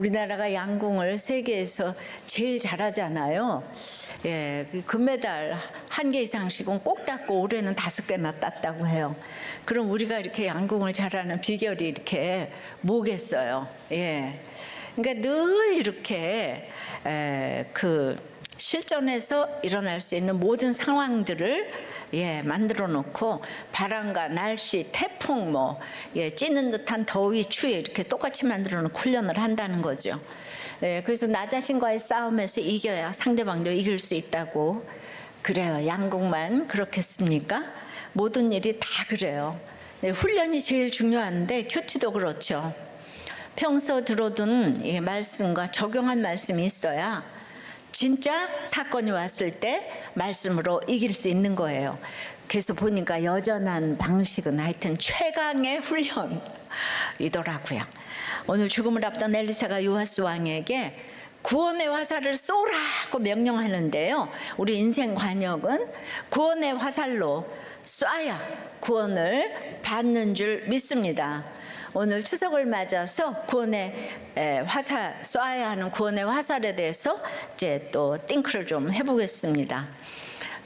우리나라가 양궁을 세계에서 제일 잘하잖아요. 예, 금메달 1개 이상씩은 꼭 땄고 올해는 5개나 땄다고 해요. 그럼 우리가 이렇게 양궁을 잘하는 비결이 이렇게 뭐겠어요? 예, 그러니까 늘 이렇게 실전에서 일어날 수 있는 모든 상황들을 만들어 놓고 바람과 날씨, 태풍, 찌는 듯한 더위, 추위 이렇게 똑같이 만들어 놓고 훈련을 한다는 거죠. 그래서 나 자신과의 싸움에서 이겨야 상대방도 이길 수 있다고 그래요. 양궁만 그렇겠습니까? 모든 일이 다 그래요. 훈련이 제일 중요한데 큐티도 그렇죠. 평소 들어둔 말씀과 적용한 말씀이 있어야 진짜 사건이 왔을 때 말씀으로 이길 수 있는 거예요. 그래서 보니까 여전한 방식은 하여튼 최강의 훈련이더라고요. 오늘 죽음을 앞둔 엘리사가 요아스 왕에게 구원의 화살을 쏘라고 명령하는데요. 우리 인생 관역은 구원의 화살로 쏴야 구원을 받는 줄 믿습니다. 오늘 추석을 맞아서 구원의 화살, 쏴야 하는 구원의 화살에 대해서 이제 또 띵크를 좀 해보겠습니다.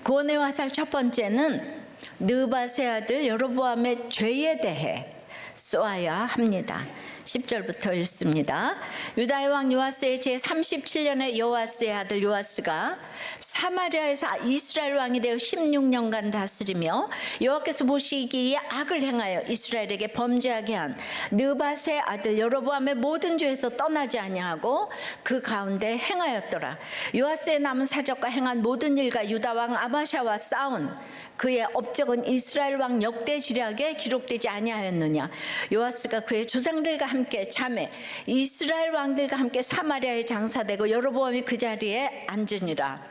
구원의 화살 첫 번째는 느밧의 아들 여로보암의 죄에 대해 쏘아야 합니다. 10절부터 읽습니다. 유다의 왕 요아스의 제37년에 요아스의 아들 요아스가 사마리아에서 이스라엘 왕이 되어 16년간 다스리며 여호와께서 보시기에 악을 행하여 이스라엘에게 범죄하게 한 느밧의 아들 여로보암의 모든 죄에서 떠나지 아니하고 그 가운데 행하였더라. 요아스의 남은 사적과 행한 모든 일과 유다 왕 아마샤와 싸운 그의 업적은 이스라엘 왕 역대 지략에 기록되지 아니하였느냐. 요아스가 그의 조상들과 함께 잠에 이스라엘 왕들과 함께 사마리아에 장사되고 여로보암이 그 자리에 앉으니라.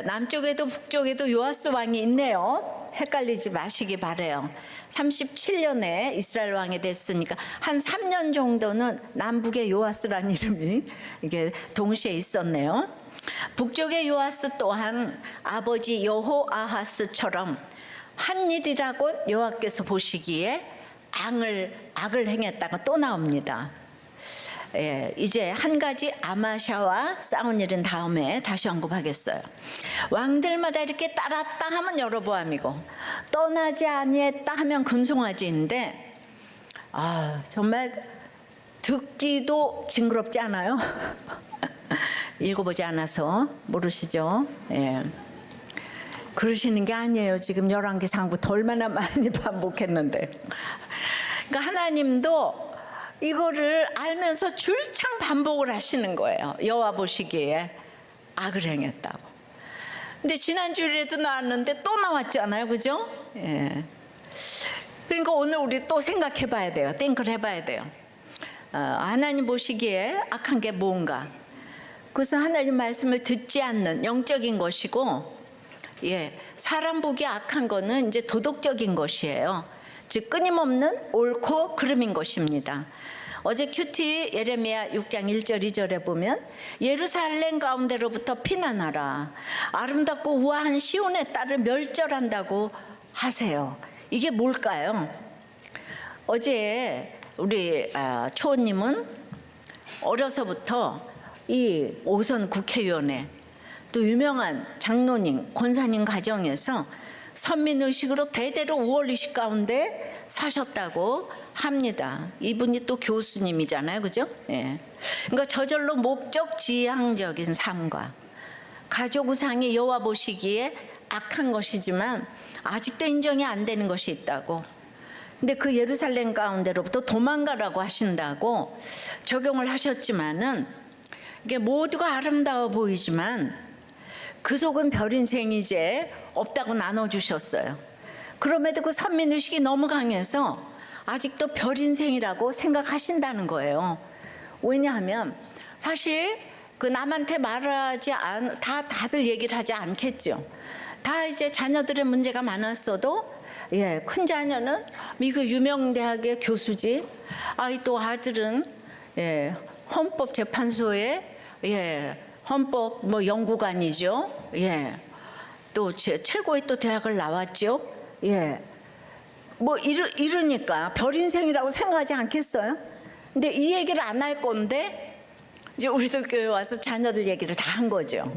남쪽에도 북쪽에도 요아스 왕이 있네요. 헷갈리지 마시기 바래요. 37년에 이스라엘 왕이 됐으니까 한 3년 정도는 남북의 요아스라는 이름이 이게 동시에 있었네요. 북쪽의 요아스 또한 아버지 여호아하스처럼 한 일이라고 여호와께서 보시기에 악을 행했다가 또 나옵니다. 이제 한 가지 아마샤와 싸운 일은 다음에 다시 언급하겠어요. 왕들마다 이렇게 따랐다 하면 여로보암이고 떠나지 아니했다 하면 금송아지인데 정말 듣기도 징그럽지 않아요? 읽어보지 않아서 모르시죠? 그러시는 게 아니에요. 지금 열왕기상부터 얼마나 많이 반복했는데. 그러니까 하나님도 이거를 알면서 줄창 반복을 하시는 거예요. 여호와 보시기에 악을 행했다고. 근데 지난주에도 나왔는데 또 나왔잖아요. 그죠? 그러니까 오늘 우리 또 생각해 봐야 돼요. 띵크를 해봐야 돼요. 하나님 보시기에 악한 게 뭔가. 그것은 하나님 말씀을 듣지 않는 영적인 것이고, 사람 보기 악한 거는 이제 도덕적인 것이에요. 즉 끊임없는 옳고 그름인 것입니다. 어제 큐티 예레미야 6장 1절 2절에 보면 예루살렘 가운데로부터 피난하라. 아름답고 우아한 시온의 딸을 멸절한다고 하세요. 이게 뭘까요? 어제 우리 초원님은 어려서부터 이 오선 국회의원에 또 유명한 장로님, 권사님 가정에서 선민의식으로 대대로 5월 20 가운데 사셨다고 합니다. 이분이 또 교수님이잖아요. 그죠? 그러니까 저절로 목적지향적인 삶과 가족 우상이 여호와 보시기에 악한 것이지만 아직도 인정이 안 되는 것이 있다고. 근데 그 예루살렘 가운데로부터 도망가라고 하신다고 적용을 하셨지만은 이게 모두가 아름다워 보이지만 그 속은 별 인생이 이제 없다고 나눠주셨어요. 그럼에도 그 선민의식이 너무 강해서 아직도 별 인생이라고 생각하신다는 거예요. 왜냐하면 사실 그 남한테 말하지 다들 얘기를 하지 않겠죠. 다 이제 자녀들의 문제가 많았어도 큰 자녀는 미국 유명 대학의 교수지. 또 아들은 헌법재판소에 헌법 연구관이죠. 또 최고의 또 대학을 나왔죠. 이러니까 별 인생이라고 생각하지 않겠어요? 근데 이 얘기를 안 할 건데 이제 우리들 교회 와서 자녀들 얘기를 다 한 거죠.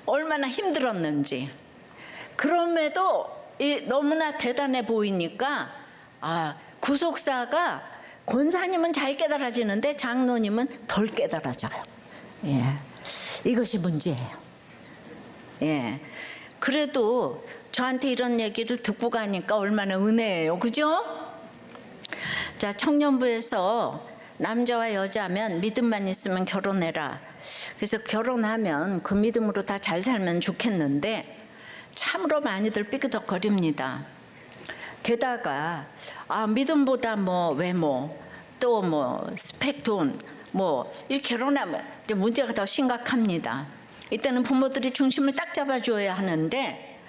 얼마나 힘들었는지. 그럼에도 너무나 대단해 보이니까 구속사가 권사님은 잘 깨달아지는데 장로님은 덜 깨달아져요. 예, 이것이 문제예요. 예, 그래도 저한테 이런 얘기를 듣고 가니까 얼마나 은혜예요, 그죠? 자, 청년부에서 남자와 여자면 믿음만 있으면 결혼해라. 그래서 결혼하면 그 믿음으로 다 잘 살면 좋겠는데 참으로 많이들 삐그덕거립니다. 게다가 믿음보다 뭐 외모, 또 뭐 스펙, 돈, 뭐 이렇게 결혼하면 이제 문제가 더 심각합니다. 이때는 부모들이 중심을 딱 잡아줘야 하는데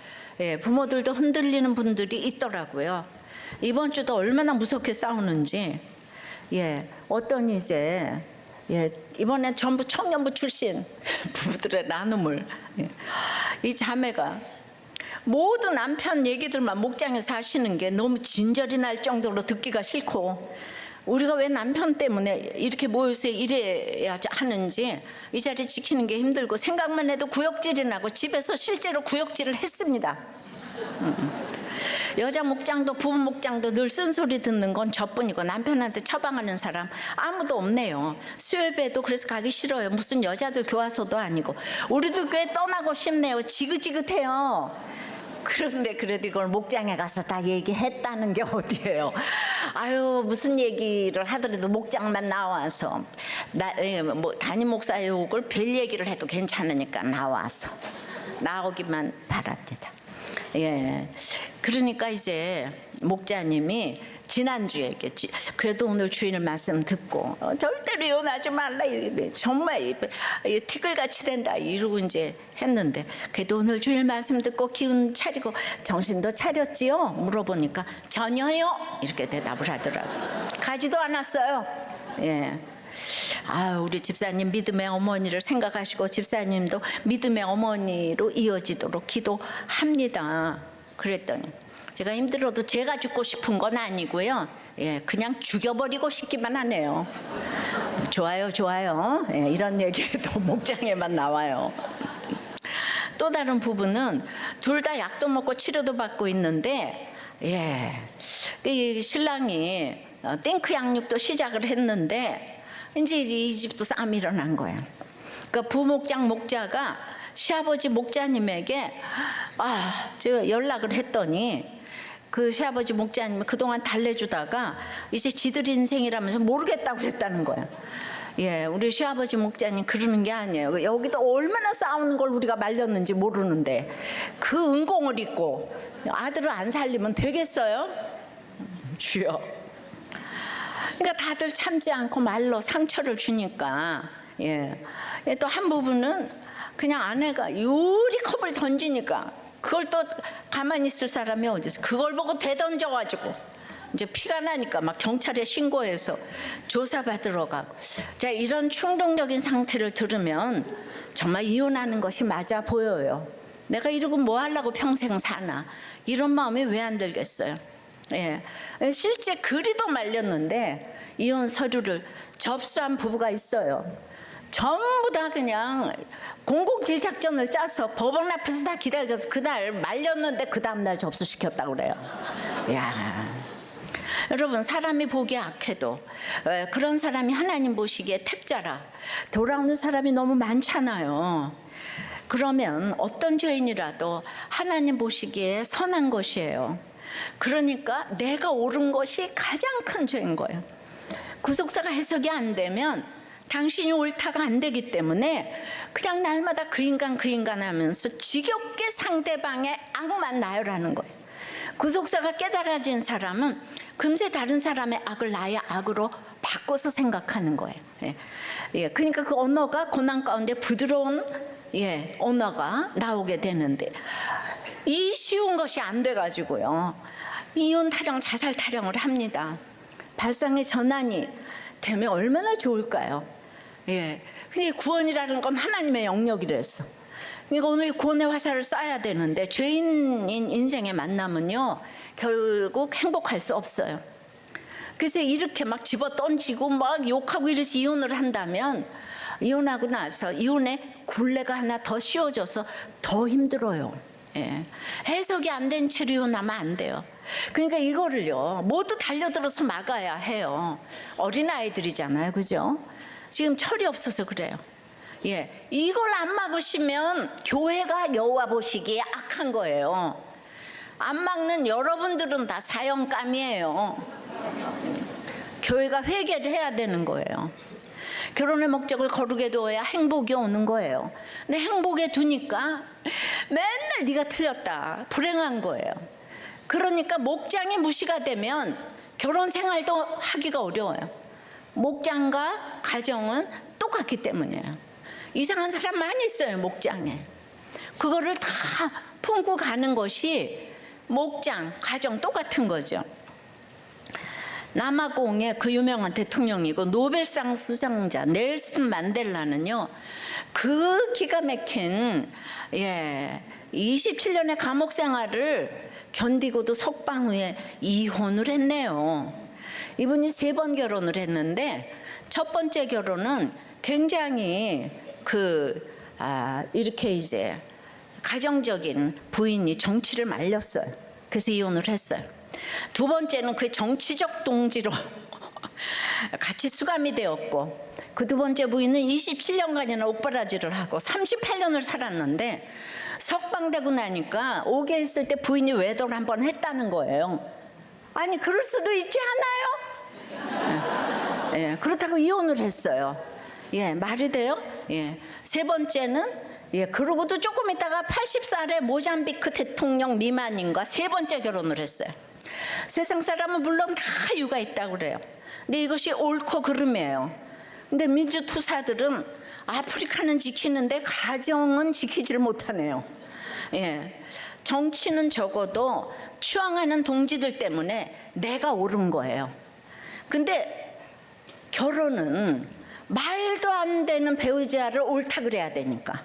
부모들도 흔들리는 분들이 있더라고요. 이번 주도 얼마나 무섭게 싸우는지. 어떤 이번에 전부 청년부 출신 부부들의 나눔을 이 자매가 모두 남편 얘기들만 목장에서 하시는 게 너무 진절이 날 정도로 듣기가 싫고, 우리가 왜 남편 때문에 이렇게 모여서 이래야 하는지 이 자리 지키는 게 힘들고, 생각만 해도 구역질이 나고 집에서 실제로 구역질을 했습니다. 여자 목장도 부부 목장도 늘 쓴소리 듣는 건 저뿐이고 남편한테 처방하는 사람 아무도 없네요. 수협에도 그래서 가기 싫어요. 무슨 여자들 교화소도 아니고. 우리도 교회 떠나고 싶네요. 지긋지긋해요. 그런데 그래도 이걸 목장에 가서 다 얘기했다는 게 어디예요. 무슨 얘기를 하더라도 목장만 나와서 뭐 담임 목사 욕을 별 얘기를 해도 괜찮으니까 나오기만 바랍니다. 그러니까 이제 목자님이 지난주에겠지. 그래도 오늘 주일 말씀 듣고 절대로 이혼하지 말라. 정말 티끌같이 된다. 이러고 이제 했는데, 그래도 오늘 주일 말씀 듣고 기운 차리고 정신도 차렸지요? 물어보니까 전혀요. 이렇게 대답을 하더라고요. 가지도 않았어요. 우리 집사님 믿음의 어머니를 생각하시고 집사님도 믿음의 어머니로 이어지도록 기도합니다. 그랬더니 제가 힘들어도 제가 죽고 싶은 건 아니고요. 그냥 죽여버리고 싶기만 하네요. 좋아요. 이런 얘기도 목장에만 나와요. 또 다른 부부는 둘 다 약도 먹고 치료도 받고 있는데, 이 신랑이 띵크 양육도 시작을 했는데 이제 이 집도 싸움이 일어난 거예요. 그러니까 부목장 목자가 시아버지 목자님에게 제가 연락을 했더니 그 시아버지 목자님이 그동안 달래주다가 이제 지들 인생이라면서 모르겠다고 했다는 거예요. 우리 시아버지 목자님 그러는 게 아니에요. 여기도 얼마나 싸우는 걸 우리가 말렸는지 모르는데 그 은공을 잊고 아들을 안 살리면 되겠어요? 주여. 그러니까 다들 참지 않고 말로 상처를 주니까. 또 한 부분은 그냥 아내가 유리컵을 던지니까 그걸 또 가만히 있을 사람이 어디서 그걸 보고 되던져가지고 이제 피가 나니까 막 경찰에 신고해서 조사받으러 가고. 자, 이런 충동적인 상태를 들으면 정말 이혼하는 것이 맞아 보여요. 내가 이러고 뭐 하려고 평생 사나, 이런 마음이 왜 안 들겠어요. 실제 그리도 말렸는데 이혼 서류를 접수한 부부가 있어요. 전부 다 그냥 공공질 작전을 짜서 법원 앞에서 다 기다려서 그날 말렸는데 그 다음날 접수시켰다고 그래요. 여러분, 사람이 보기에 악해도 그런 사람이 하나님 보시기에 택자라. 돌아오는 사람이 너무 많잖아요. 그러면 어떤 죄인이라도 하나님 보시기에 선한 것이에요. 그러니까 내가 옳은 것이 가장 큰 죄인 거예요. 구속사가 해석이 안 되면 당신이 옳다가 안 되기 때문에 그냥 날마다 그 인간 하면서 지겹게 상대방의 악만 나열하는 거예요. 구속사가 깨달아진 사람은 금세 다른 사람의 악을 나의 악으로 바꿔서 생각하는 거예요. 그러니까 그 언어가 고난 가운데 부드러운 언어가 나오게 되는데, 이 쉬운 것이 안 돼가지고요, 이혼 타령, 자살 타령을 합니다. 발상의 전환이 되면 얼마나 좋을까요? 근데 구원이라는 건 하나님의 영역이랬어. 그러니까 오늘 구원의 화살을 쏴야 되는데 죄인인 인생의 만남은요 결국 행복할 수 없어요. 그래서 이렇게 막 집어 던지고 막 욕하고 이래서 이혼을 한다면 이혼하고 나서 이혼의 굴레가 하나 더 씌워져서 더 힘들어요. 예. 해석이 안 된 채로 이혼하면 안 돼요. 그러니까 이거를요 모두 달려들어서 막아야 해요. 어린아이들이잖아요, 그죠? 지금 철이 없어서 그래요. 예, 이걸 안 막으시면 교회가 여호와 보시기에 악한 거예요. 안 막는 여러분들은 다 사형감이에요. 교회가 회개를 해야 되는 거예요. 결혼의 목적을 거룩에 두어야 행복이 오는 거예요. 근데 행복에 두니까 맨날 네가 틀렸다, 불행한 거예요. 그러니까 목장이 무시가 되면 결혼 생활도 하기가 어려워요. 목장과 가정은 똑같기 때문이에요. 이상한 사람 많이 있어요, 목장에. 그거를 다 품고 가는 것이 목장, 가정 똑같은 거죠. 남아공의 그 유명한 대통령이고 노벨상 수상자 넬슨 만델라는요, 그 기가 막힌 27년의 감옥 생활을 견디고도 석방 후에 이혼을 했네요. 이분이 3번 결혼을 했는데 첫 번째 결혼은 굉장히 이렇게 이제 가정적인 부인이 정치를 말렸어요. 그래서 이혼을 했어요. 두 번째는 그 정치적 동지로 같이 수감이 되었고, 그 두 번째 부인은 27년간이나 옥바라지를 하고 38년을 살았는데 석방되고 나니까 오게 했을 때 부인이 외도를 한번 했다는 거예요. 아니, 그럴 수도 있지 않아요? 예, 그렇다고 이혼을 했어요. 예, 말이 돼요? 예. 세 번째는 그러고도 조금 있다가 80살의 모잠비크 대통령 미만인과 3번째 결혼을 했어요. 세상 사람은 물론 다 이유가 있다고 그래요. 근데 이것이 옳고 그름이에요. 근데 민주투사들은 아프리카는 지키는데 가정은 지키지를 못하네요. 예. 정치는 적어도 추앙하는 동지들 때문에 내가 옳은 거예요. 근데 결혼은 말도 안 되는 배우자를 옳다 그래야 되니까.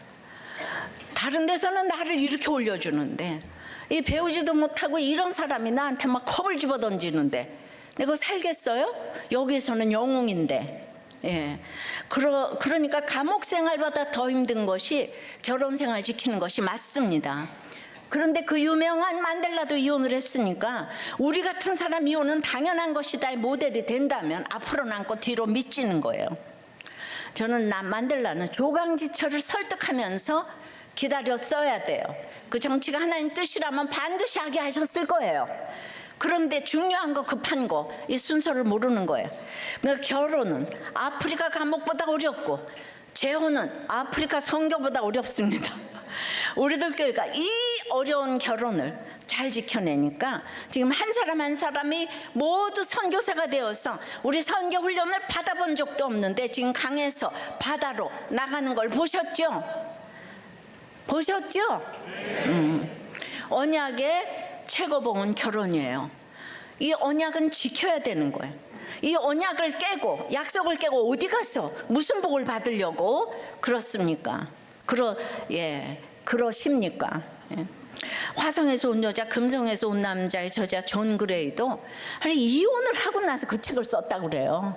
다른 데서는 나를 이렇게 올려주는데 이 배우지도 못하고 이런 사람이 나한테 막 컵을 집어 던지는데 내가 살겠어요? 여기서는 영웅인데. 예. 그러니까 감옥 생활보다 더 힘든 것이 결혼 생활 지키는 것이 맞습니다. 그런데 그 유명한 만델라도 이혼을 했으니까 우리 같은 사람 이혼은 당연한 것이다의 모델이 된다면 앞으로 남고 뒤로 미치는 거예요. 저는 만델라는 조강지처를 설득하면서 기다렸어야 돼요. 그 정치가 하나님 뜻이라면 반드시 하게 하셨을 거예요. 그런데 중요한 거, 급한 거, 이 순서를 모르는 거예요. 그러니까 결혼은 아프리카 감옥보다 어렵고 재혼은 아프리카 선교보다 어렵습니다. 우리들 교회가 이 어려운 결혼을 잘 지켜내니까 지금 한 사람 한 사람이 모두 선교사가 되어서 우리 선교 훈련을 받아본 적도 없는데 지금 강에서 바다로 나가는 걸 보셨죠? 보셨죠? 언약의 최고봉은 결혼이에요. 이 언약은 지켜야 되는 거예요. 이 언약을 깨고 약속을 깨고 어디 가서 무슨 복을 받으려고 그렇습니까? 그러십니까? 예. 화성에서 온 여자, 금성에서 온 남자의 저자 존 그레이도 이혼을 하고 나서 그 책을 썼다고 그래요.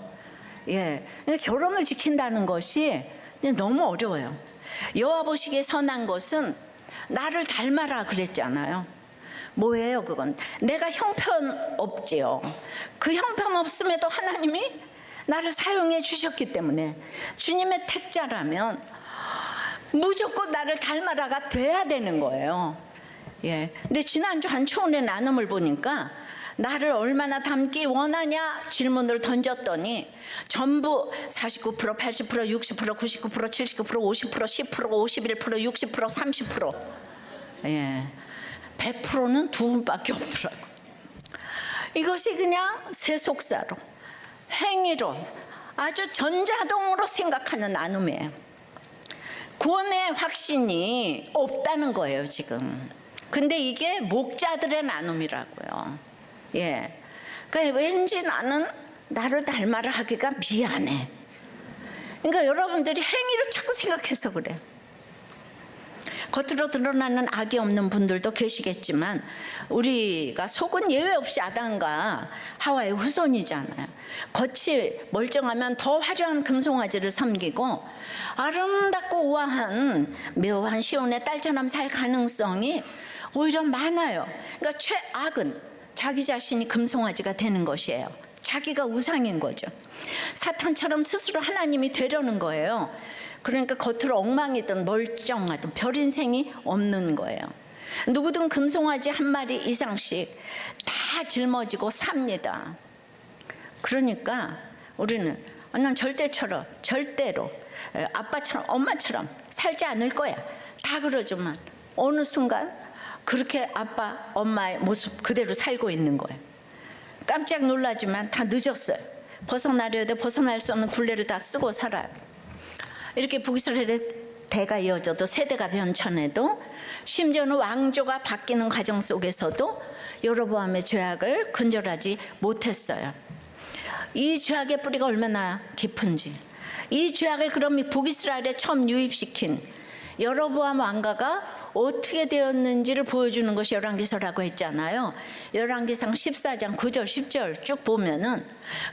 예, 결혼을 지킨다는 것이 너무 어려워요. 여호와 보시기에 선한 것은 나를 닮아라 그랬잖아요. 뭐예요 그건? 내가 형편없지요. 그 형편없음에도 하나님이 나를 사용해 주셨기 때문에 주님의 택자라면 무조건 나를 닮아라가 돼야 되는 거예요. 예. 근데 지난주 한초원의 나눔을 보니까 나를 얼마나 닮기 원하냐 질문을 던졌더니 전부 49%, 80%, 60%, 99%, 79%, 50%, 10%, 51%, 60%, 30%. 예. 100%는 두 분밖에 없더라고. 이것이 그냥 세속사로, 행위로, 아주 전자동으로 생각하는 나눔이에요. 구원의 확신이 없다는 거예요 지금. 근데 이게 목자들의 나눔이라고요. 예. 그러니까 왠지 나는 나를 닮아라 하기가 미안해. 그러니까 여러분들이 행위로 자꾸 생각해서 그래. 겉으로 드러나는 악이 없는 분들도 계시겠지만 우리가 속은 예외 없이 아담과 하와의 후손이잖아요. 겉이 멀쩡하면 더 화려한 금송아지를 섬기고 아름답고 우아한 묘한 시온의 딸처럼 살 가능성이 오히려 많아요. 그러니까 최악은 자기 자신이 금송아지가 되는 것이에요. 자기가 우상인 거죠. 사탄처럼 스스로 하나님이 되려는 거예요. 그러니까 겉으로 엉망이든 멀쩡하든 별 인생이 없는 거예요. 누구든 금송아지 한 마리 이상씩 다 짊어지고 삽니다. 그러니까 우리는 난 절대로 아빠처럼 엄마처럼 살지 않을 거야. 다 그러지만 어느 순간 그렇게 아빠 엄마의 모습 그대로 살고 있는 거예요. 깜짝 놀라지만 다 늦었어요. 벗어나려야 돼. 벗어날 수 없는 굴레를 다 쓰고 살아요. 이렇게 북이스라엘의 대가 이어져도 세대가 변천해도 심지어는 왕조가 바뀌는 과정 속에서도 여로보암의 죄악을 근절하지 못했어요. 이 죄악의 뿌리가 얼마나 깊은지, 이 죄악을 그럼 북이스라엘에 처음 유입시킨 여로보암 왕가가 어떻게 되었는지를 보여주는 것이 열왕기서라고 했잖아요. 열왕기상 14장 9절 10절 쭉 보면은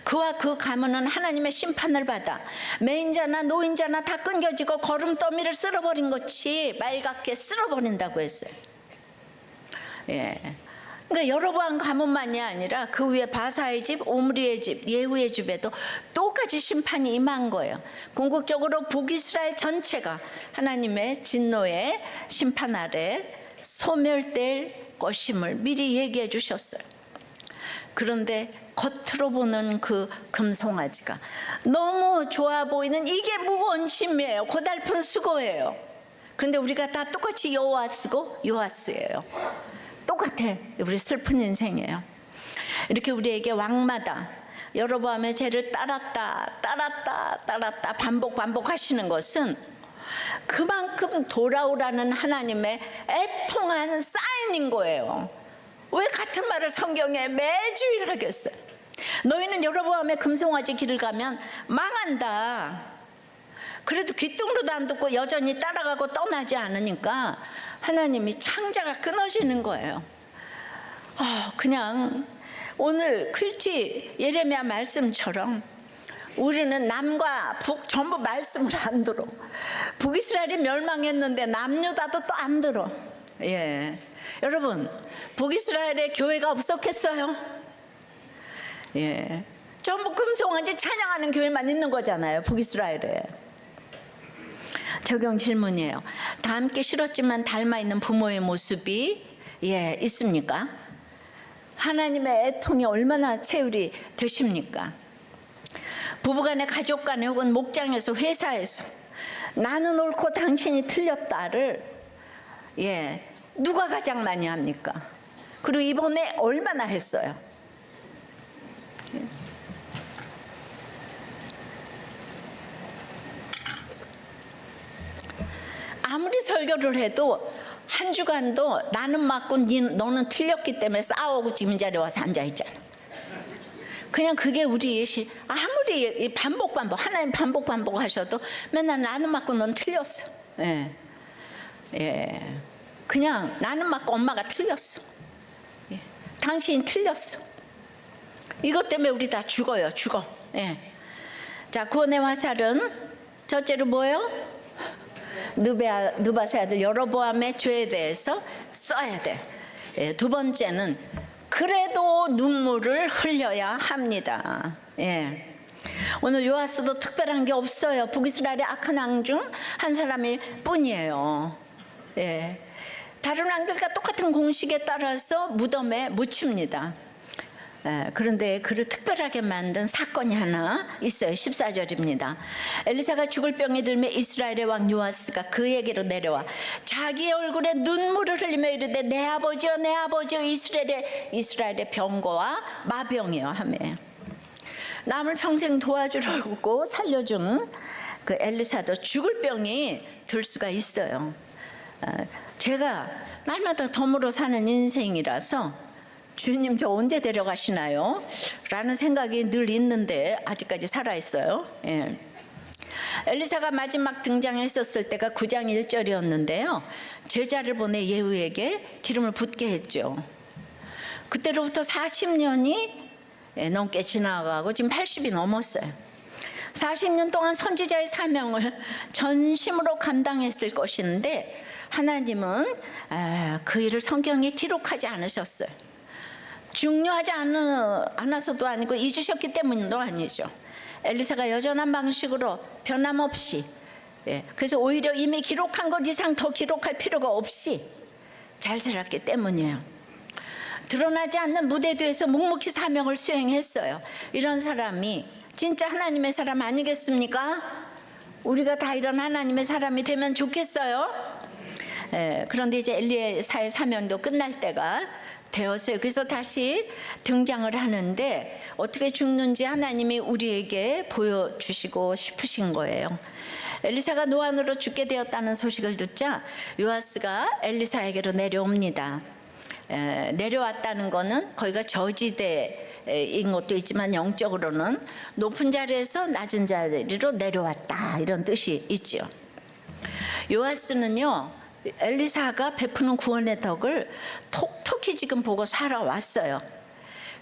그와 그 가문은 하나님의 심판을 받아 매인자나 노인자나 다 끊겨지고 거름더미를 쓸어버린 것이 말갛게 쓸어버린다고 했어요. 예. 그러니까 여로보암 가문만이 아니라 그 위에 바사의 집, 오므리의 집, 예후의 집에도 똑같이 심판이 임한 거예요. 궁극적으로 북이스라엘 전체가 하나님의 진노의 심판 아래 소멸될 것임을 미리 얘기해 주셨어요. 그런데 겉으로 보는 그 금송아지가 너무 좋아 보이는 이게 무거운 짐이에요. 고달픈 수고예요. 근데 우리가 다 똑같이 요아스고 요아스예요. 똑같아. 우리 슬픈 인생이에요. 이렇게 우리에게 왕마다 여로보암의 죄를 따랐다 반복하시는 것은 그만큼 돌아오라는 하나님의 애통한 사인인 거예요. 왜 같은 말을 성경에 매주일 하겠어요? 너희는 여로보암의 금송아지 길을 가면 망한다. 그래도 귀뚱으로도 안 듣고 여전히 따라가고 떠나지 않으니까 하나님이 창자가 끊어지는 거예요. 그냥 오늘 퀼티 예레미야 말씀처럼 우리는 남과 북 전부 말씀을 안 들어. 북이스라엘이 멸망했는데 남유다도 또 안 들어. 예, 여러분 북이스라엘에 교회가 없었겠어요? 예, 전부 금송아지 찬양하는 교회만 있는 거잖아요. 북이스라엘에. 적용 질문이에요. 다 함께 싫었지만 닮아있는 부모의 모습이 있습니까? 하나님의 애통이 얼마나 체휼이 되십니까? 부부간에 가족간에 혹은 목장에서 회사에서 나는 옳고 당신이 틀렸다를 누가 가장 많이 합니까? 그리고 이번에 얼마나 했어요? 아무리 설교를 해도 한 주간도 나는 맞고 너는 틀렸기 때문에 싸우고 지금 이 자리에 와서 앉아있잖아. 그냥 그게 우리 아무리 반복 하나님 반복 하셔도 맨날 나는 맞고 넌 틀렸어. 그냥 나는 맞고 엄마가 틀렸어. 당신이 틀렸어. 이것 때문에 우리 다 죽어요. 죽어. 자, 구원의 화살은 첫째로 뭐예요? 느바세 아들 여로보암의 죄에 대해서 써야 돼. 두 번째는 그래도 눈물을 흘려야 합니다. 오늘 요아스도 특별한 게 없어요. 북이스라엘의 악한 왕 중 한 사람일 뿐이에요. 다른 왕들과 똑같은 공식에 따라서 무덤에 묻힙니다. 그런데 그를 특별하게 만든 사건이 하나 있어요. 14절입니다. 엘리사가 죽을 병이 들매 이스라엘의 왕 요아스가 그에게로 내려와 자기의 얼굴에 눈물을 흘리며 이르되 내 아버지여 내 아버지여 이스라엘의 병거와 마병이여 하며 남을 평생 도와주려고 살려준 그 엘리사도 죽을 병이 들 수가 있어요. 제가 날마다 덤으로 사는 인생이라서 주님 저 언제 데려가시나요? 라는 생각이 늘 있는데 아직까지 살아있어요. 엘리사가 마지막 등장했었을 때가 9장 1절이었는데요. 제자를 보내 예후에게 기름을 붓게 했죠. 그때로부터 40년이 넘게 지나가고 지금 80이 넘었어요. 40년 동안 선지자의 사명을 전심으로 감당했을 것인데 하나님은 그 일을 성경에 기록하지 않으셨어요. 중요하지 않아서도 아니고 잊으셨기 때문도 아니죠. 엘리사가 여전한 방식으로 변함없이, 그래서 오히려 이미 기록한 것 이상 더 기록할 필요가 없이 잘 살았기 때문이에요. 드러나지 않는 무대 뒤에서 묵묵히 사명을 수행했어요. 이런 사람이 진짜 하나님의 사람 아니겠습니까? 우리가 다 이런 하나님의 사람이 되면 좋겠어요. 그런데 이제 엘리사의 사명도 끝날 때가 되었어요. 그래서 다시 등장을 하는데 어떻게 죽는지 하나님이 우리에게 보여주시고 싶으신 거예요. 엘리사가 노안으로 죽게 되었다는 소식을 듣자 요아스가 엘리사에게로 내려옵니다. 내려왔다는 거는 거기가 저지대인 것도 있지만 영적으로는 높은 자리에서 낮은 자리로 내려왔다, 이런 뜻이 있죠. 요아스는요, 엘리사가 베푸는 구원의 덕을 톡톡히 지금 보고 살아왔어요.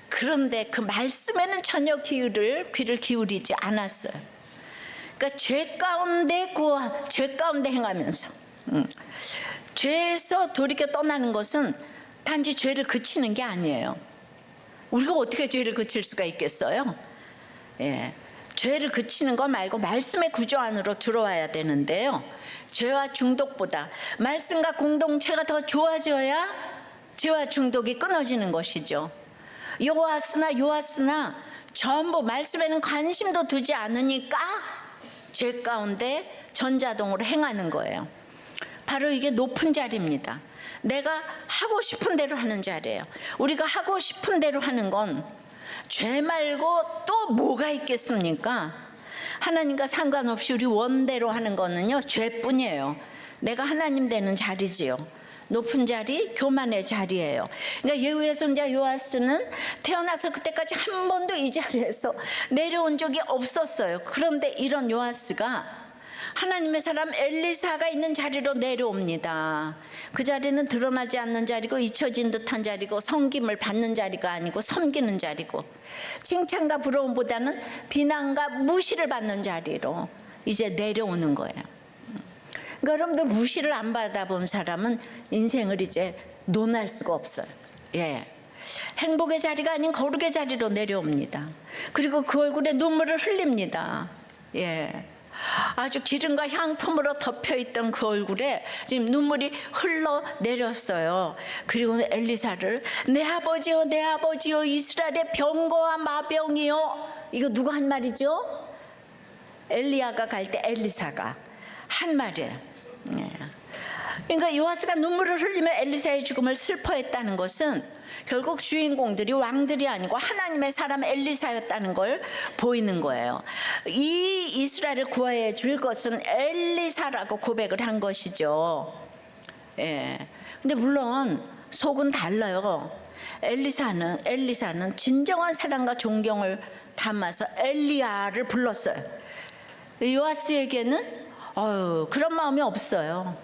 그런데 그 말씀에는 전혀 귀를 기울이지 않았어요. 그러니까 죄 가운데 행하면서 죄에서 돌이켜 떠나는 것은 단지 죄를 그치는 게 아니에요. 우리가 어떻게 죄를 그칠 수가 있겠어요? 죄를 그치는 거 말고 말씀의 구조 안으로 들어와야 되는데요. 죄와 중독보다 말씀과 공동체가 더 좋아져야 죄와 중독이 끊어지는 것이죠. 요아스나 전부 말씀에는 관심도 두지 않으니까 죄 가운데 전자동으로 행하는 거예요. 바로 이게 높은 자리입니다. 내가 하고 싶은 대로 하는 자리예요. 우리가 하고 싶은 대로 하는 건 죄 말고 또 뭐가 있겠습니까? 하나님과 상관없이 우리 원대로 하는 거는요, 죄뿐이에요. 내가 하나님 되는 자리지요. 높은 자리, 교만의 자리예요. 그러니까 예후의 손자 요아스는 태어나서 그때까지 한 번도 이 자리에서 내려온 적이 없었어요. 그런데 이런 요아스가 하나님의 사람 엘리사가 있는 자리로 내려옵니다. 그 자리는 드러나지 않는 자리고 잊혀진 듯한 자리고 섬김을 받는 자리가 아니고 섬기는 자리고 칭찬과 부러움보다는 비난과 무시를 받는 자리로 이제 내려오는 거예요. 그러니까 여러분들 무시를 안 받아본 사람은 인생을 이제 논할 수가 없어요. 행복의 자리가 아닌 거룩의 자리로 내려옵니다. 그리고 그 얼굴에 눈물을 흘립니다. 아주 기름과 향품으로 덮여있던 그 얼굴에 지금 눈물이 흘러내렸어요. 그리고 엘리사를 내 아버지요 이스라엘의 병거와 마병이요. 이거 누가 한 말이죠? 엘리야가 갈 때 엘리사가 한 말이에요. 그러니까 요아스가 눈물을 흘리며 엘리사의 죽음을 슬퍼했다는 것은 결국 주인공들이 왕들이 아니고 하나님의 사람 엘리사였다는 걸 보이는 거예요. 이 이스라엘을 구하여 줄 것은 엘리사라고 고백을 한 것이죠. 근데 물론 속은 달라요. 엘리사는 진정한 사랑과 존경을 담아서 엘리야를 불렀어요. 요아스에게는 그런 마음이 없어요.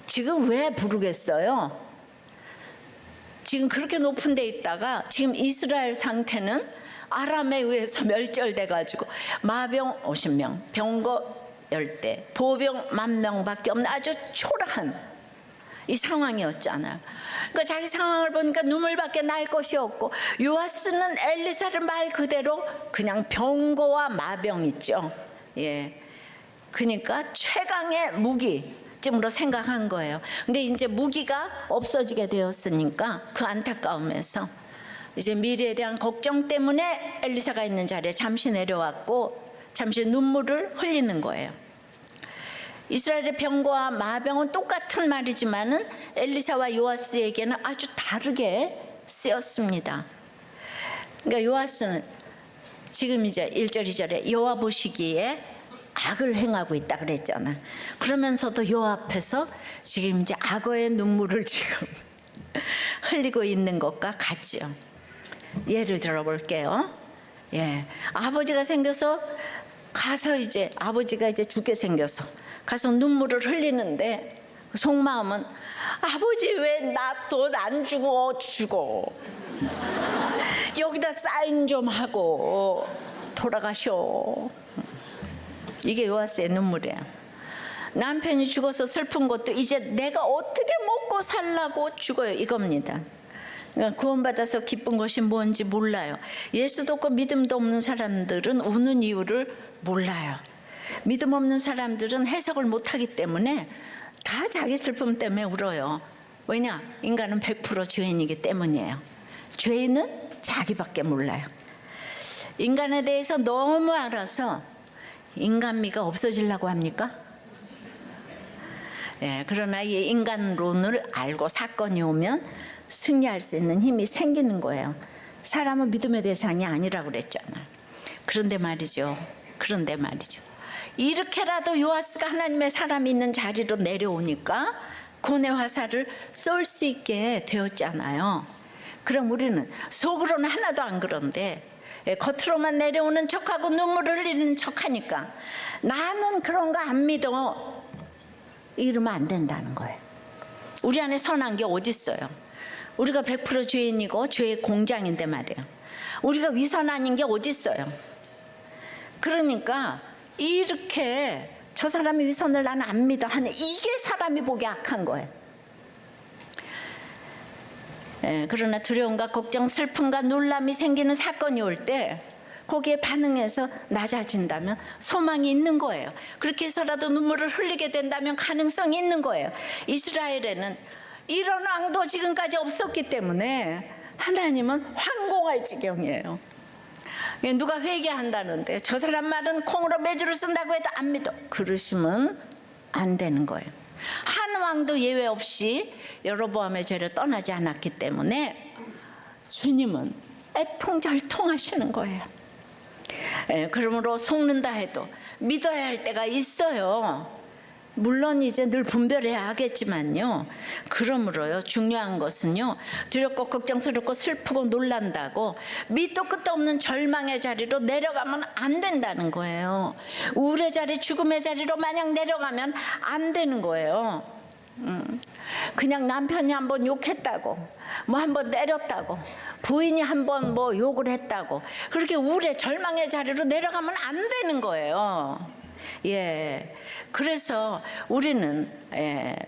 지금 왜 부르겠어요? 지금 그렇게 높은 데 있다가 지금 이스라엘 상태는 아람에 의해서 멸절돼 가지고 마병 50명, 병거 10대, 보병 10,000명밖에 없는 아주 초라한 이 상황이었잖아요. 그러니까 자기 상황을 보니까 눈물밖에 날 것이 없고 요아스는 엘리사를 말 그대로 그냥 병거와 마병 있죠. 그러니까 최강의 무기쯤으로 생각한 거예요. 근데 이제 무기가 없어지게 되었으니까 그 안타까움에서 이제 미래에 대한 걱정 때문에 엘리사가 있는 자리에 잠시 내려왔고 잠시 눈물을 흘리는 거예요. 이스라엘의 병거와 마병은 똑같은 말이지만은 엘리사와 요아스에게는 아주 다르게 쓰였습니다. 그러니까 요아스는 지금 이제 1절 2절에 여호와 보시기에 악을 행하고 있다 그랬잖아. 그러면서도 요 앞에서 지금 이제 악어의 눈물을 지금 흘리고 있는 것과 같죠. 예를 들어 볼게요. 아버지가 생겨서 가서 이제 아버지가 이제 죽게 생겨서 가서 눈물을 흘리는데 속마음은 아버지 왜 나 돈 안 주고 죽어. 여기다 사인 좀 하고 돌아가셔. 이게 요아스의 눈물이야. 남편이 죽어서 슬픈 것도 이제 내가 어떻게 먹고 살라고 죽어요 이겁니다. 그러니까 구원받아서 기쁜 것이 뭔지 몰라요. 예수도 없고 믿음도 없는 사람들은 우는 이유를 몰라요. 믿음 없는 사람들은 해석을 못하기 때문에 다 자기 슬픔 때문에 울어요. 왜냐? 인간은 100% 죄인이기 때문이에요. 죄인은 자기밖에 몰라요. 인간에 대해서 너무 알아서 인간미가 없어지려고 합니까? 예, 그러나 이 인간론을 알고 사건이 오면 승리할 수 있는 힘이 생기는 거예요. 사람은 믿음의 대상이 아니라고 그랬잖아요. 그런데 말이죠. 이렇게라도 요아스가 하나님의 사람이 있는 자리로 내려오니까 고뇌 화살을 쏠 수 있게 되었잖아요. 그럼 우리는 속으로는 하나도 안 그런데 겉으로만 내려오는 척하고 눈물을 흘리는 척하니까 나는 그런 거 안 믿어 이러면 안 된다는 거예요. 우리 안에 선한 게 어디 있어요? 우리가 100% 죄인이고 죄의 공장인데 말이에요. 우리가 위선 아닌 게 어디 있어요? 그러니까 이렇게 저 사람이 위선을 나는 안 믿어 하는 이게 사람이 보기 악한 거예요. 예, 그러나 두려움과 걱정, 슬픔과 놀람이 생기는 사건이 올 때 거기에 반응해서 낮아진다면 소망이 있는 거예요. 그렇게 해서라도 눈물을 흘리게 된다면 가능성이 있는 거예요. 이스라엘에는 이런 왕도 지금까지 없었기 때문에 하나님은 황공할 지경이에요. 누가 회개한다는데 저 사람 말은 콩으로 매주를 쓴다고 해도 안 믿어. 그러시면 안 되는 거예요. 한 왕도 예외 없이 여로보암의 죄를 떠나지 않았기 때문에 주님은 애통절통하시는 거예요. 그러므로 속는다 해도 믿어야 할 때가 있어요. 물론 이제 늘 분별해야 하겠지만요. 그러므로요, 중요한 것은요, 두렵고 걱정스럽고 슬프고 놀란다고 밑도 끝도 없는 절망의 자리로 내려가면 안 된다는 거예요. 우울의 자리, 죽음의 자리로 마냥 내려가면 안 되는 거예요. 그냥 남편이 한번 욕했다고, 뭐 한번 때렸다고, 부인이 한번 뭐 욕을 했다고, 그렇게 우울의 절망의 자리로 내려가면 안 되는 거예요. 예, 그래서 우리는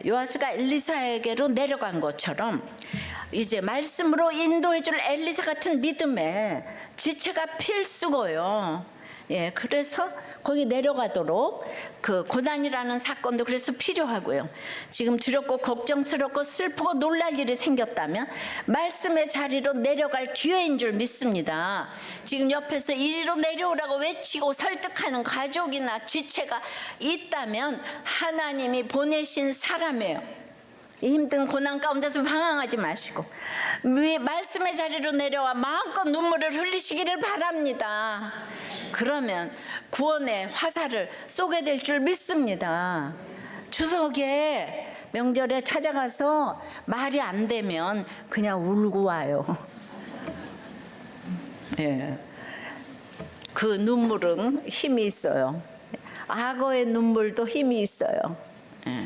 요아스가 엘리사에게로 내려간 것처럼 이제 말씀으로 인도해줄 엘리사 같은 믿음의 지체가 필수고요. 예, 그래서 거기 내려가도록 그 고난이라는 사건도 그래서 필요하고요. 지금 두렵고 걱정스럽고 슬프고 놀랄 일이 생겼다면 말씀의 자리로 내려갈 기회인 줄 믿습니다. 지금 옆에서 이리로 내려오라고 외치고 설득하는 가족이나 지체가 있다면 하나님이 보내신 사람이에요. 이 힘든 고난 가운데서 방황하지 마시고 말씀의 자리로 내려와 마음껏 눈물을 흘리시기를 바랍니다. 그러면 구원의 화살을 쏘게 될 줄 믿습니다. 추석에 명절에 찾아가서 말이 안 되면 그냥 울고 와요. 예. 그 눈물은 힘이 있어요. 악어의 눈물도 힘이 있어요. 예.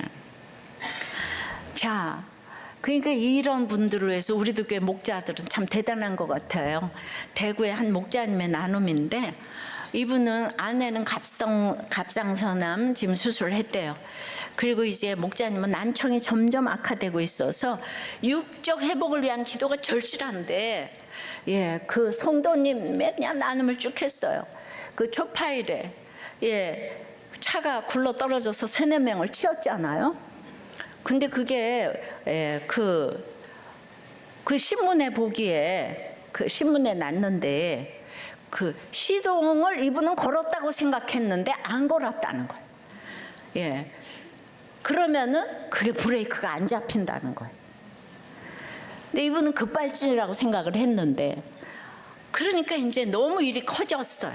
자, 그러니까 이런 분들을 위해서 우리도 교회 목자들은 참 대단한 것 같아요. 대구의 한 목자님의 나눔인데 이분은 아내는 갑상선암 지금 수술을 했대요. 그리고 이제 목자님은 난청이 점점 악화되고 있어서 육적 회복을 위한 기도가 절실한데, 예, 그 성도님 맨날 나눔을 쭉 했어요. 그 초파일에 차가 굴러 떨어져서 3-4명을 치었잖아요. 근데 그게 그 신문에 보기에 그 신문에 났는데 그 시동을 이분은 걸었다고 생각했는데 안 걸었다는 거예요. 예, 그러면은 그게 브레이크가 안 잡힌다는 거예요. 근데 이분은 급발진이라고 생각을 했는데, 그러니까 이제 너무 일이 커졌어요.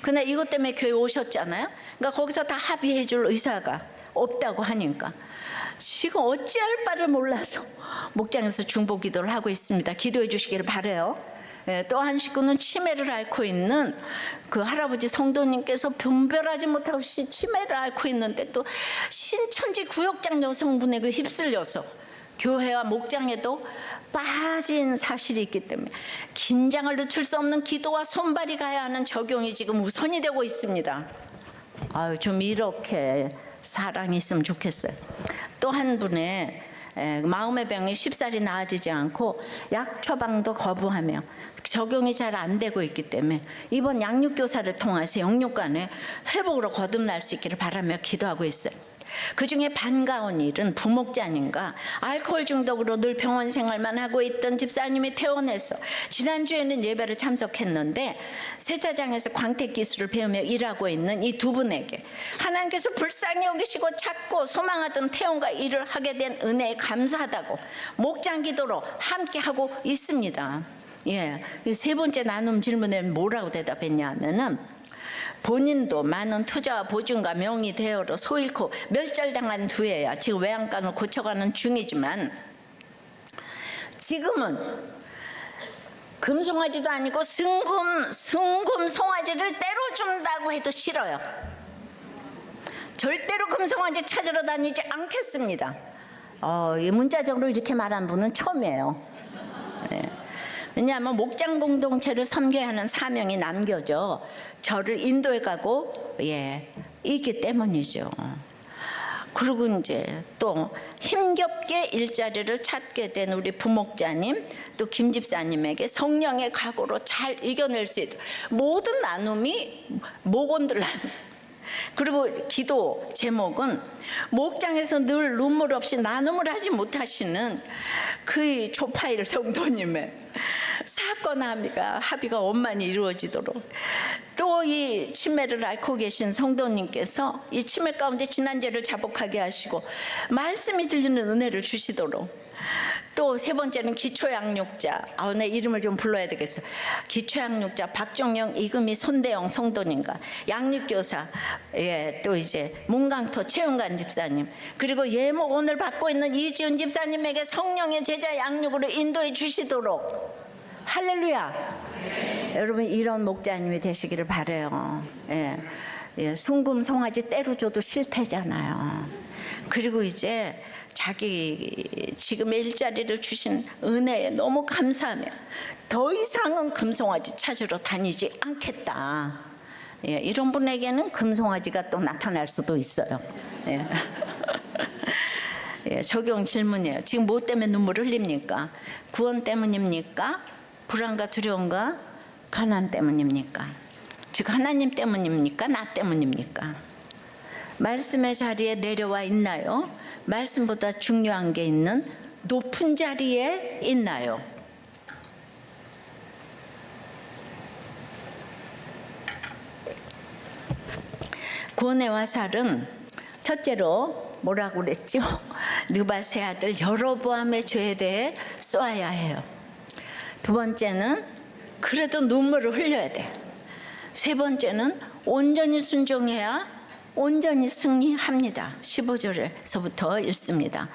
그날 이것 때문에 교회 오셨잖아요. 그러니까 거기서 다 합의해 줄 의사가 없다고 하니까 지금 어찌할 바를 몰라서 목장에서 중보 기도를 하고 있습니다. 기도해 주시기를 바라요. 또 한 식구는 치매를 앓고 있는 그 할아버지 성도님께서 분별하지 못하고 치매를 앓고 있는데 또 신천지 구역장 여성분에 그 휩쓸려서 교회와 목장에도 빠진 사실이 있기 때문에 긴장을 늦출 수 없는 기도와 손발이 가야 하는 적용이 지금 우선이 되고 있습니다. 아유, 좀 이렇게 사랑이 있으면 좋겠어요. 또 한 분의 마음의 병이 쉽사리 나아지지 않고 약 처방도 거부하며 적용이 잘 안 되고 있기 때문에 이번 양육교사를 통해서 영육간에 회복으로 거듭날 수 있기를 바라며 기도하고 있어요. 그중에 반가운 일은 부목자님과 알코올 중독으로 늘 병원 생활만 하고 있던 집사님이 퇴원해서 지난주에는 예배를 참석했는데 세차장에서 광택 기술을 배우며 일하고 있는 이 두 분에게 하나님께서 불쌍히 여기시고 찾고 소망하던 퇴원과 일을 하게 된 은혜에 감사하다고 목장 기도로 함께하고 있습니다. 예, 이 세 번째 나눔 질문에 뭐라고 대답했냐 하면은 본인도 많은 투자와 보증과 명의 대여로 소 잃고 멸절당한 뒤에야 지금 외양간을 고쳐가는 중이지만 지금은 금송아지도 아니고 순금 송아지를 때려준다고 해도 싫어요. 절대로 금송아지 찾으러 다니지 않겠습니다. 문자적으로 이렇게 말한 분은 처음이에요. 네. 왜냐하면 목장 공동체를 섬겨야 하는 사명이 남겨져 저를 인도해 가고 있기 때문이죠. 그리고 이제 또 힘겹게 일자리를 찾게 된 우리 부목자님 또 김 집사님에게 성령의 각오로 잘 이겨낼 수 있도록 모든 나눔이 목원들 나눔. 그리고 기도 제목은 목장에서 늘 눈물 없이 나눔을 하지 못하시는 그 조파일 성도님의 사건 합의가 원만히 이루어지도록 또 이 치매를 앓고 계신 성도님께서 이 치매 가운데 지난죄를 자복하게 하시고 말씀이 들리는 은혜를 주시도록 또 세 번째는 기초양육자 내 이름을 좀 불러야 되겠어. 기초양육자 박종영 이금희 손대영 성도님과 양육교사 또 이제 문강토 최은관 집사님 그리고 예목 오늘 받고 있는 이지은 집사님에게 성령의 제자 양육으로 인도해 주시도록 할렐루야. 여러분 이런 목자님이 되시기를 바라요. 순금 송아지 때려줘도 싫대잖아요. 그리고 이제 자기 지금의 일자리를 주신 은혜에 너무 감사하며 더 이상은 금송아지 찾으러 다니지 않겠다. 이런 분에게는 금송아지가 또 나타날 수도 있어요. 적용 질문이에요. 지금 뭐 때문에 눈물을 흘립니까? 구원 때문입니까? 불안과 두려움과 가난 때문입니까? 즉 하나님 때문입니까? 나 때문입니까? 말씀의 자리에 내려와 있나요? 말씀보다 중요한 게 있는 높은 자리에 있나요? 구원의 화살은 첫째로 뭐라고 그랬죠? 느바세 아들 여로보암의 죄에 대해 쏘아야 해요. 두 번째는 그래도 눈물을 흘려야 돼. 세 번째는 온전히 순종해야 온전히 승리합니다. 15절에서부터 읽습니다.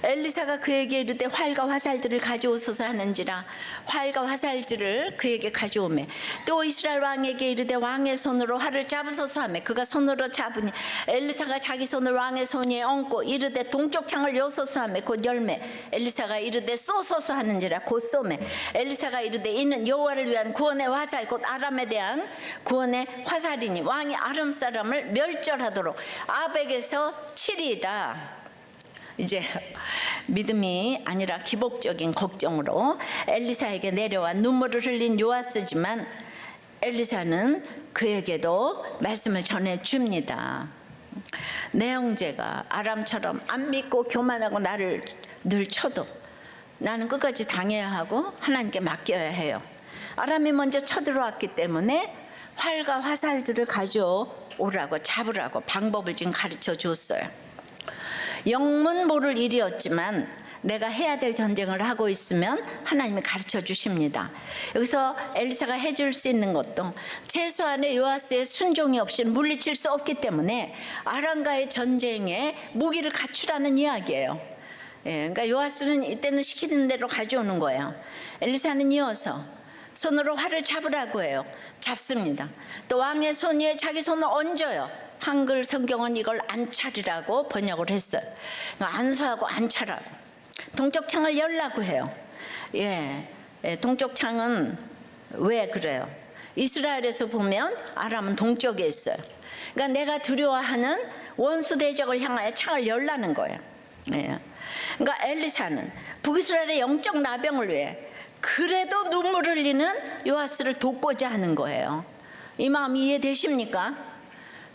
엘리사가 그에게 이르되 활과 화살들을 가져오소서 하는지라 활과 화살들을 그에게 가져오매 또 이스라엘 왕에게 이르되 왕의 손으로 활을 잡으소서 하매 그가 손으로 잡으니 엘리사가 자기 손을 왕의 손 위에 얹고 이르되 동쪽 창을 여소서 하매 곧 열매 엘리사가 이르되 쏘소서 하는지라 곧 쏘매 엘리사가 이르되 이는 여호와를 위한 구원의 화살 곧 아람에 대한 구원의 화살이니 왕이 아람 사람을 멸절하도록 아벡에서 치리이다. 이제 믿음이 아니라 기복적인 걱정으로 엘리사에게 내려와 눈물을 흘린 요아스지만 엘리사는 그에게도 말씀을 전해줍니다. 내 형제가 아람처럼 안 믿고 교만하고 나를 늘 쳐도 나는 끝까지 당해야 하고 하나님께 맡겨야 해요. 아람이 먼저 쳐들어왔기 때문에 활과 화살들을 가져오라고 잡으라고 방법을 지금 가르쳐 줬어요. 영문 모를 일이었지만 내가 해야 될 전쟁을 하고 있으면 하나님이 가르쳐 주십니다. 여기서 엘리사가 해줄 수 있는 것도 최소한의 요아스의 순종이 없이는 물리칠 수 없기 때문에 아람과의 전쟁에 무기를 갖추라는 이야기예요. 그러니까 요아스는 이때는 시키는 대로 가져오는 거예요. 엘리사는 이어서 손으로 활을 잡으라고 해요. 잡습니다. 또 왕의 손 위에 자기 손을 얹어요. 한글 성경은 이걸 안찰이라고 번역을 했어요. 안수하고 안찰하고. 동쪽 창을 열라고 해요. 동쪽 창은 왜 그래요? 이스라엘에서 보면 아람은 동쪽에 있어요. 그러니까 내가 두려워하는 원수 대적을 향하여 창을 열라는 거예요. 그러니까 엘리사는 북이스라엘의 영적 나병을 위해 그래도 눈물 흘리는 요아스를 돕고자 하는 거예요. 이 마음 이해되십니까?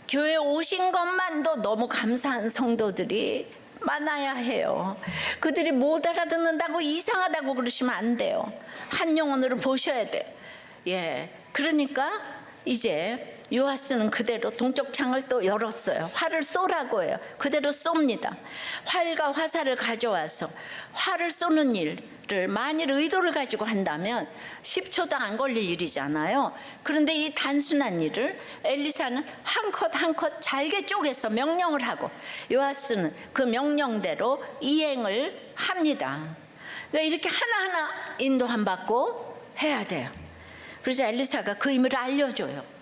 교회 오신 것만도 너무 감사한 성도들이 많아야 해요. 그들이 못 알아듣는다고 이상하다고 그러시면 안 돼요. 한 영혼으로 보셔야 돼. 그러니까 이제 요아스는 그대로 동쪽 창을 또 열었어요. 활을 쏘라고 해요. 그대로 쏩니다. 활과 화살을 가져와서 활을 쏘는 일을 만일 의도를 가지고 한다면 10초도 안 걸릴 일이잖아요. 그런데 이 단순한 일을 엘리사는 한 컷 한 컷 잘게 쪼개서 명령을 하고 요아스는 그 명령대로 이행을 합니다. 그러니까 이렇게 하나하나 인도함 받고 해야 돼요. 그래서 엘리사가 그 의미를 알려줘요.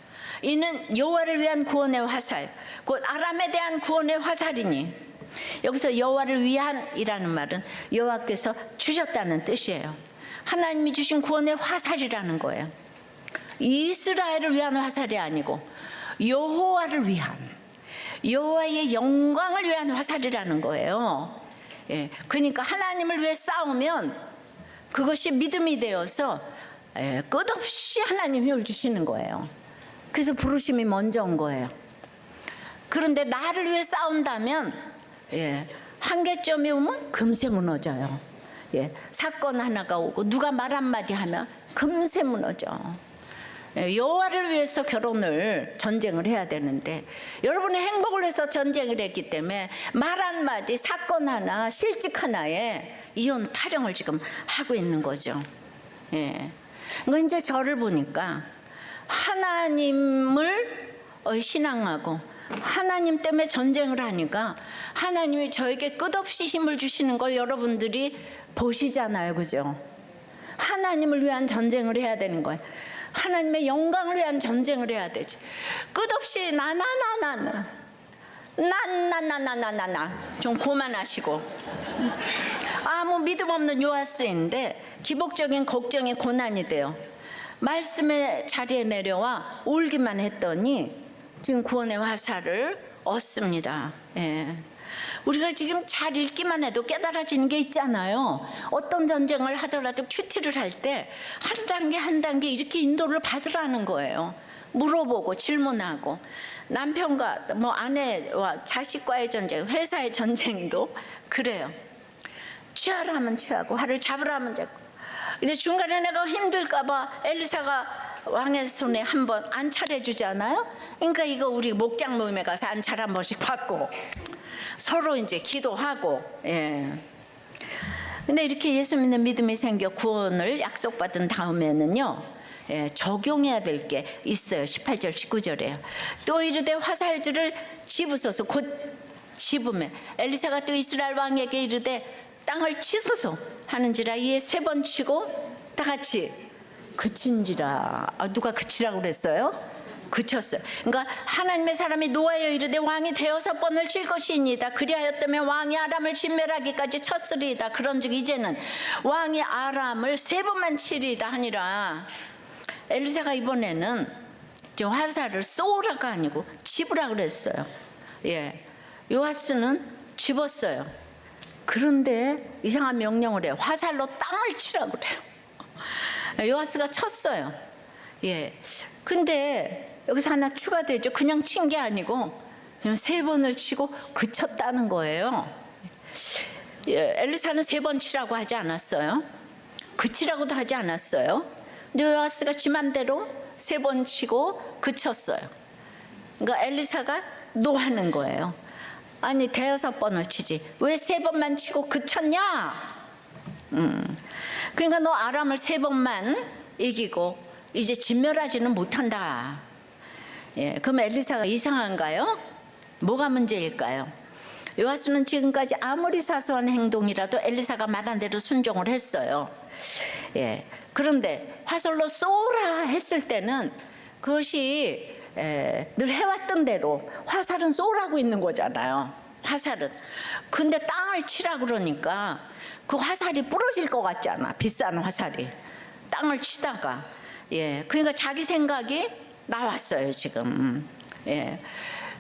이는 여호와를 위한 구원의 화살, 곧 아람에 대한 구원의 화살이니. 여기서 여호와를 위한이라는 말은 여호와께서 주셨다는 뜻이에요. 하나님이 주신 구원의 화살이라는 거예요. 이스라엘을 위한 화살이 아니고 여호와를 위한, 여호와의 영광을 위한 화살이라는 거예요. 그러니까 하나님을 위해 싸우면 그것이 믿음이 되어서 끝없이 하나님 힘을 주시는 거예요. 그래서 부르심이 먼저 온 거예요. 그런데 나를 위해 싸운다면 한계점이 오면 금세 무너져요. 사건 하나가 오고 누가 말 한마디 하면 금세 무너져. 여호와를 위해서 전쟁을 해야 되는데 여러분의 행복을 위해서 전쟁을 했기 때문에 말 한마디, 사건 하나, 실직 하나에 이혼 타령을 지금 하고 있는 거죠. 이제 저를 보니까 하나님을 신앙하고 하나님 때문에 전쟁을 하니까 하나님이 저에게 끝없이 힘을 주시는 걸 여러분들이 보시잖아요. 그죠? 하나님을 위한 전쟁을 해야 되는 거예요. 하나님의 영광을 위한 전쟁을 해야 되지. 끝없이 나나나나나 좀 그만하시고. 아무 믿음 없는 요아스인데 기복적인 걱정이 고난이 돼요. 말씀의 자리에 내려와 울기만 했더니 지금 구원의 화살을 얻습니다. 우리가 지금 잘 읽기만 해도 깨달아지는 게 있잖아요. 어떤 전쟁을 하더라도 큐티를 할 때 한 단계 한 단계 이렇게 인도를 받으라는 거예요. 물어보고 질문하고. 남편과 아내와 자식과의 전쟁, 회사의 전쟁도 그래요. 취하라 하면 취하고 활을 잡으라 하면 잡고. 이제 중간에 내가 힘들까 봐 엘리사가 왕의 손에 한번 안찰해 주잖아요. 그러니까 이거 우리 목장 모임에 가서 안찰 한 번씩 받고 서로 이제 기도하고. 근데 이렇게 예수 믿는 믿음이 생겨 구원을 약속받은 다음에는요, 적용해야 될 게 있어요. 18절 19절에요. 또 이르되 화살들을 집으소서. 곧 집으면 엘리사가 또 이스라엘 왕에게 이르되 땅을 치소서 하는지라. 이에 3번 치고 다 같이 그친지라. 누가 그치라고 그랬어요? 그쳤어요. 그러니까 하나님의 사람이 노하여 이르되 왕이 6번을 칠 것이니이다. 그리하였다면 왕이 아람을 진멸하기까지 쳤으리이다. 그런즉 이제는 왕이 아람을 3번만 치리이다 하니라. 엘리사가 이번에는 화살을 쏘라가 아니고 집으라 그랬어요. 요아스는 집었어요. 그런데 이상한 명령을 해요. 화살로 땅을 치라고 그래요. 요아스가 쳤어요. 근데 여기서 하나 추가되죠. 그냥 친 게 아니고 그냥 3번을 치고 그쳤다는 거예요. 엘리사는 3번 치라고 하지 않았어요. 그치라고도 하지 않았어요. 근데 요아스가 지 맘대로 3번 치고 그쳤어요. 그러니까 엘리사가 노하는 거예요. 아니 5번을 치지 왜 3번만 치고 그쳤냐? 그러니까 너 아람을 3번만 이기고 이제 진멸하지는 못한다. 그럼 엘리사가 이상한가요? 뭐가 문제일까요? 요아스는 지금까지 아무리 사소한 행동이라도 엘리사가 말한 대로 순종을 했어요. 예. 그런데 화살로 쏘라 했을 때는 그것이 늘 해왔던 대로 화살은 쏘라고 있는 거잖아요. 화살은. 근데 땅을 치라 그러니까 그 화살이 부러질 것 같잖아. 비싼 화살이. 땅을 치다가. 예. 그러니까 자기 생각이 나왔어요, 지금. 예.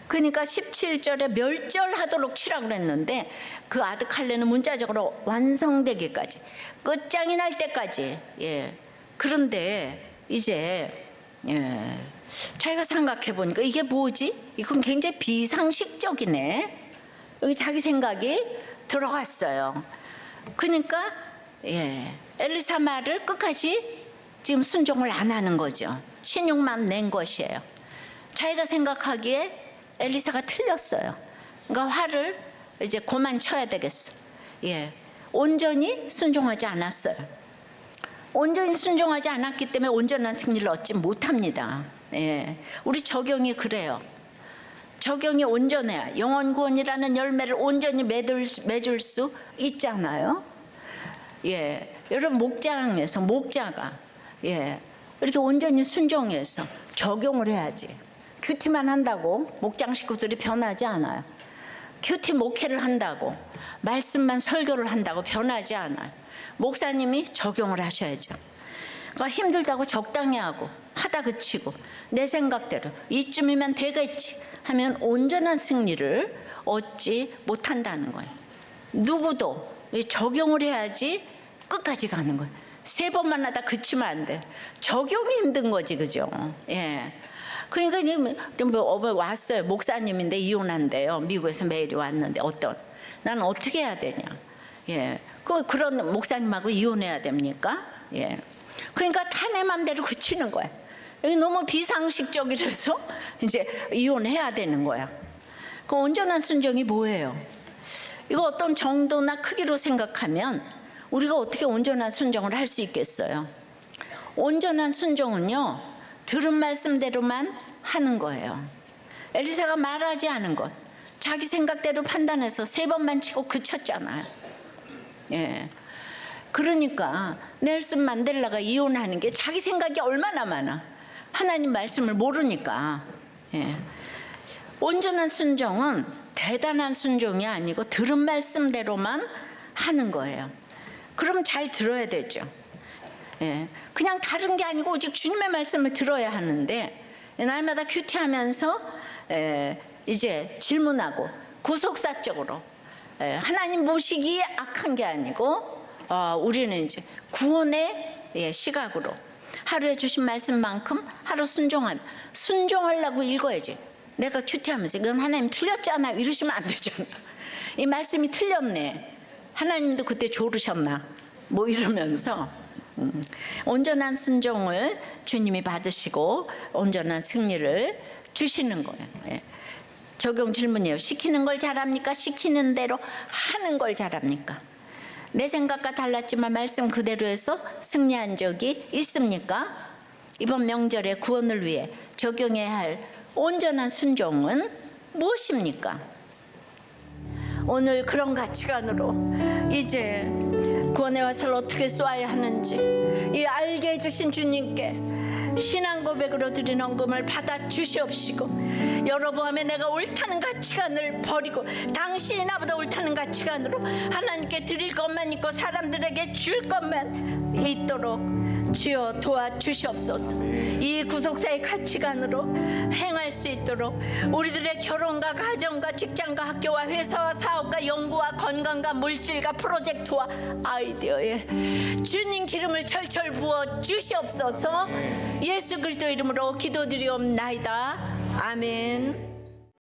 그러니까 17절에 멸절하도록 치라 그랬는데 그 아드칼레는 문자적으로 완성되기까지, 끝장이 날 때까지. 예. 그런데 이제 자기가 생각해 보니까 이게 뭐지? 이건 굉장히 비상식적이네. 여기 자기 생각이 들어갔어요. 그러니까 엘리사 말을 끝까지 지금 순종을 안 하는 거죠. 신용만 낸 것이에요. 자기가 생각하기에 엘리사가 틀렸어요. 그러니까 화를 이제 그만 쳐야 되겠어. 온전히 순종하지 않았어요. 온전히 순종하지 않았기 때문에 온전한 승리를 얻지 못합니다. 우리 적용이 그래요. 적용이 온전해야 영원 구원이라는 열매를 온전히 맺을 수 있잖아요. 여러분 목장에서 목자가 이렇게 온전히 순종해서 적용을 해야지. 큐티만 한다고 목장 식구들이 변하지 않아요. 큐티 목회를 한다고 말씀만 설교를 한다고 변하지 않아요. 목사님이 적용을 하셔야죠. 그러니까 힘들다고 적당히 하고 하다 그치고 내 생각대로 이쯤이면 되겠지 하면 온전한 승리를 얻지 못한다는 거예요. 누구도 적용을 해야지 끝까지 가는 거예요. 3번만 하다 그치면 안 돼. 적용이 힘든 거지, 그죠? 그러니까 지금 왔어요. 목사님인데 이혼한대요. 미국에서 메일이 왔는데 나는 어떻게 해야 되냐? 그런 목사님하고 이혼해야 됩니까? 그러니까 내 맘대로 그치는 거야. 여기 너무 비상식적이라서 이제 이혼해야 되는 거야. 그 온전한 순종이 뭐예요? 이거 어떤 정도나 크기로 생각하면 우리가 어떻게 온전한 순종을 할 수 있겠어요? 온전한 순종은요, 들은 말씀대로만 하는 거예요. 엘리사가 말하지 않은 것, 자기 생각대로 판단해서 3번만 치고 그쳤잖아요. 그러니까 넬슨 만델라가 이혼하는 게 자기 생각이 얼마나 많아. 하나님 말씀을 모르니까. 온전한 순종은 대단한 순종이 아니고 들은 말씀대로만 하는 거예요. 그럼 잘 들어야 되죠. 그냥 다른 게 아니고 오직 주님의 말씀을 들어야 하는데 날마다 큐티하면서 이제 질문하고 구속사적으로 하나님 모시기에 악한 게 아니고 우리는 이제 구원의 시각으로 하루에 주신 말씀만큼 하루 순종하려고 읽어야지. 내가 큐티하면서 이건 하나님 틀렸잖아 이러시면 안 되잖아. 이 말씀이 틀렸네. 하나님도 그때 조르셨나 뭐 이러면서 온전한 순종을 주님이 받으시고 온전한 승리를 주시는 거예요. 적용 질문이에요. 시키는 걸 잘합니까? 시키는 대로 하는 걸 잘합니까? 내 생각과 달랐지만 말씀 그대로 해서 승리한 적이 있습니까? 이번 명절에 구원을 위해 적용해야 할 온전한 순종은 무엇입니까? 오늘 그런 가치관으로 이제 구원의 화살을 어떻게 쏘아야 하는지 이 알게 해주신 주님께 신앙 고백으로 드린 헌금을 받아 주시옵시고 여러분의 내가 옳다는 가치관을 버리고 당신이 나보다 옳다는 가치관으로 하나님께 드릴 것만 있고 사람들에게 줄 것만 있도록 주여 도와주시옵소서. 이 구속사의 가치관으로 행할 수 있도록 우리들의 결혼과 가정과 직장과 학교와 회사와 사업과 연구와 건강과 물질과 프로젝트와 아이디어에 주님 기름을 철철 부어 주시옵소서. 예수 그리스도 이름으로 기도드리옵나이다. 아멘.